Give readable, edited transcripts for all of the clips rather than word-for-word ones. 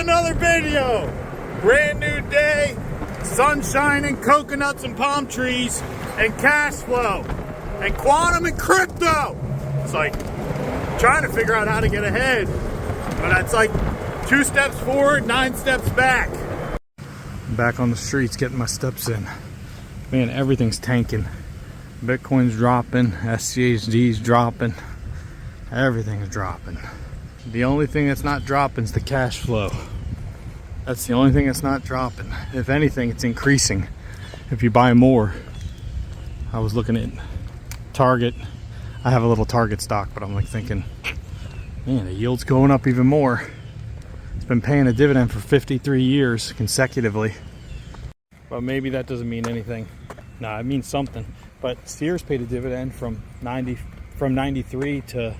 another video. Brand new day, sun shining, coconuts and palm trees, and cash flow, and quantum and crypto. It's like trying to figure out how to get ahead, but it's like 2 steps forward, 9 steps back. Back on the streets getting my steps in. Man, everything's tanking. Bitcoin's dropping, SCHD's dropping, everything's dropping. The only thing that's not dropping is the cash flow. That's the only thing that's not dropping. If anything, it's increasing if you buy more. I was looking at Target. I have a little Target stock, but I'm like thinking, man, the yield's going up even more. It's been paying a dividend for 53 years consecutively. But maybe that doesn't mean anything. Nah, it means something. But Sears paid a dividend from 93 to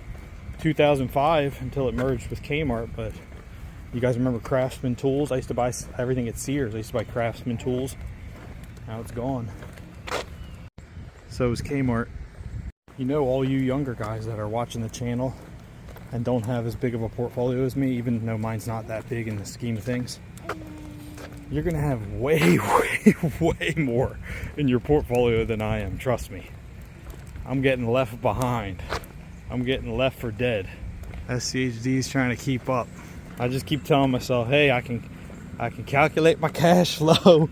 2005 until it merged with Kmart. But you guys remember Craftsman Tools? I used to buy everything at Sears. I used to buy Craftsman Tools. Now it's gone. So is Kmart. You know, all you younger guys that are watching the channel and don't have as big of a portfolio as me, even though mine's not that big in the scheme of things, you're gonna have way more in your portfolio than I am, trust me. I'm getting left behind. I'm getting left for dead. SCHD's trying to keep up. I just keep telling myself, hey, I can calculate my cash flow.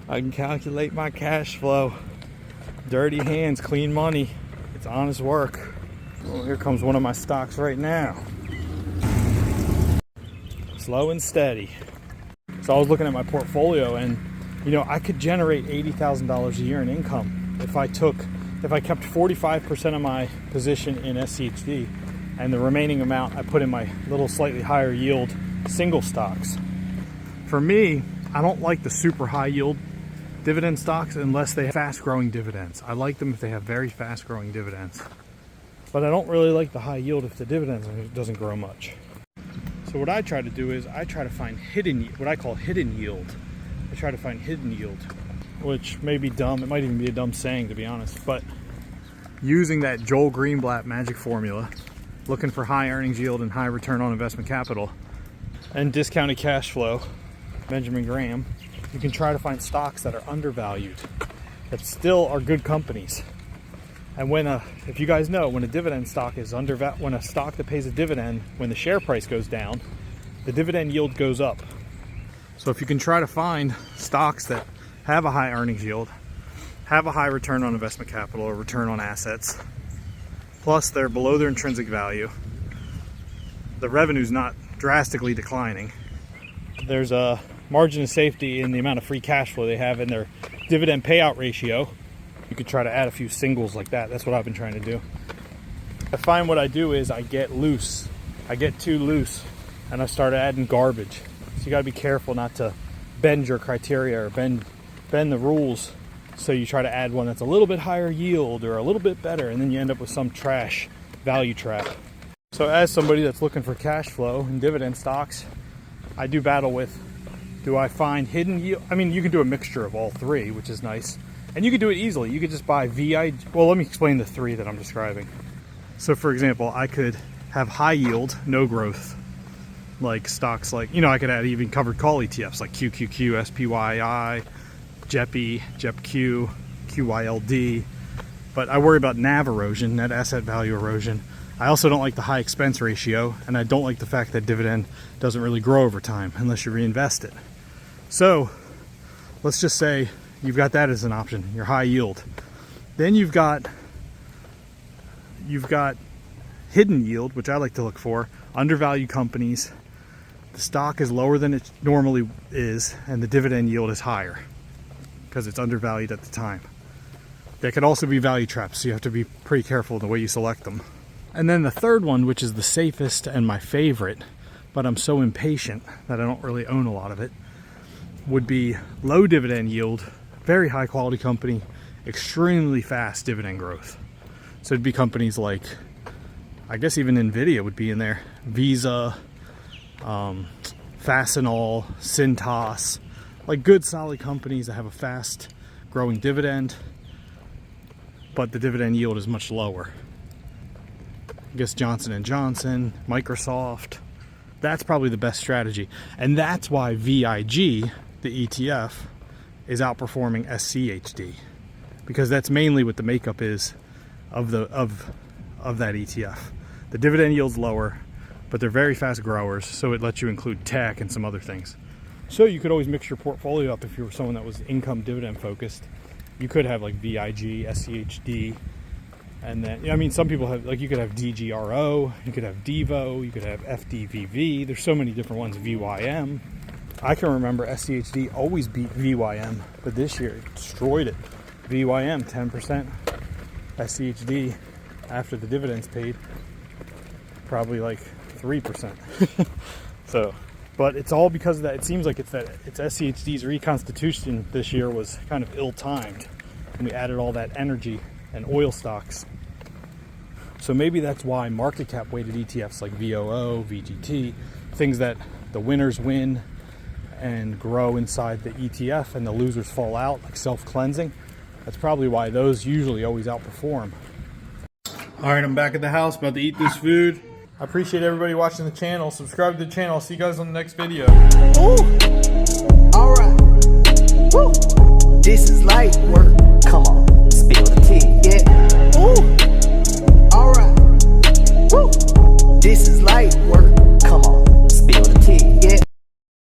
I can calculate my cash flow. Dirty hands, clean money. It's honest work. Well, here comes one of my stocks right now. Slow and steady. So I was looking at my portfolio, and you know, I could generate $80,000 a year in income if I kept 45% of my position in SCHD, and the remaining amount I put in my little slightly higher yield single stocks. For me, I don't like the super high yield dividend stocks unless they have fast growing dividends. I like them if they have very fast growing dividends. But I don't really like the high yield if the dividends doesn't grow much. So what I try to do is I try to find what I call hidden yield. I try to find hidden yield, which may be dumb. It might even be a dumb saying, to be honest. But using that Joel Greenblatt magic formula, looking for high earnings yield and high return on investment capital, and discounted cash flow, Benjamin Graham, you can try to find stocks that are undervalued, that still are good companies. And if you guys know, when a dividend stock is when a stock that pays a dividend, when the share price goes down, the dividend yield goes up. So if you can try to find stocks that have a high earnings yield, have a high return on investment capital or return on assets, plus they're below their intrinsic value, the revenue's not drastically declining, there's a margin of safety in the amount of free cash flow they have in their dividend payout ratio, you could try to add a few singles like that. That's what I've been trying to do. I find what I do is I get loose. I get too loose and I start adding garbage. So you got to be careful not to bend your criteria or bend the rules. So you try to add one that's a little bit higher yield or a little bit better, and then you end up with some trash value trap. So as somebody that's looking for cash flow in dividend stocks, I do battle with, do I find hidden yield? I mean, you can do a mixture of all three, which is nice. And you can do it easily. You could just buy well, let me explain the three that I'm describing. So for example, I could have high yield, no growth, like stocks like, I could add even covered call ETFs like QQQ, SPYI, JEPI, JEPQ, QYLD. But I worry about NAV erosion, net asset value erosion. I also don't like the high expense ratio, and I don't like the fact that dividend doesn't really grow over time unless you reinvest it. So let's just say you've got that as an option, your high yield. Then you've got hidden yield, which I like to look for, undervalued companies. The stock is lower than it normally is, and the dividend yield is higher because it's undervalued at the time. They could also be value traps, so you have to be pretty careful in the way you select them. And then the third one, which is the safest and my favorite, but I'm so impatient that I don't really own a lot of it, would be low dividend yield, very high quality company, extremely fast dividend growth. So it'd be companies like, I guess even Nvidia would be in there, Visa, Fastenal, Cintas, like good solid companies that have a fast growing dividend, but the dividend yield is much lower. I guess Johnson & Johnson, Microsoft, That's probably the best strategy. And that's why VIG, the ETF, is outperforming SCHD, because that's mainly what the makeup is of that ETF. The dividend yield's lower, but they're very fast growers, so it lets you include tech and some other things. So you could always mix your portfolio up if you were someone that was income dividend focused. You could have like VIG, SCHD, and then, I mean, some people have, like, you could have DGRO, you could have DEVO, you could have FDVV. There's so many different ones, VYM. I can remember SCHD always beat VYM, but this year it destroyed it. VYM 10%, SCHD after the dividends paid probably like 3%. So, but it's all because of that. It seems like it's SCHD's reconstitution this year was kind of ill-timed, and we added all that energy and oil stocks. So maybe that's why market cap weighted ETFs like VOO, VGT, things that the winners win and grow inside the ETF and the losers fall out, like self-cleansing. That's probably why those usually always outperform. All right, I'm back at the house, about to eat this food. I appreciate everybody watching the channel. Subscribe to the channel. I'll see you guys on the next video. Ooh. All right. Woo. This is light work. Come on.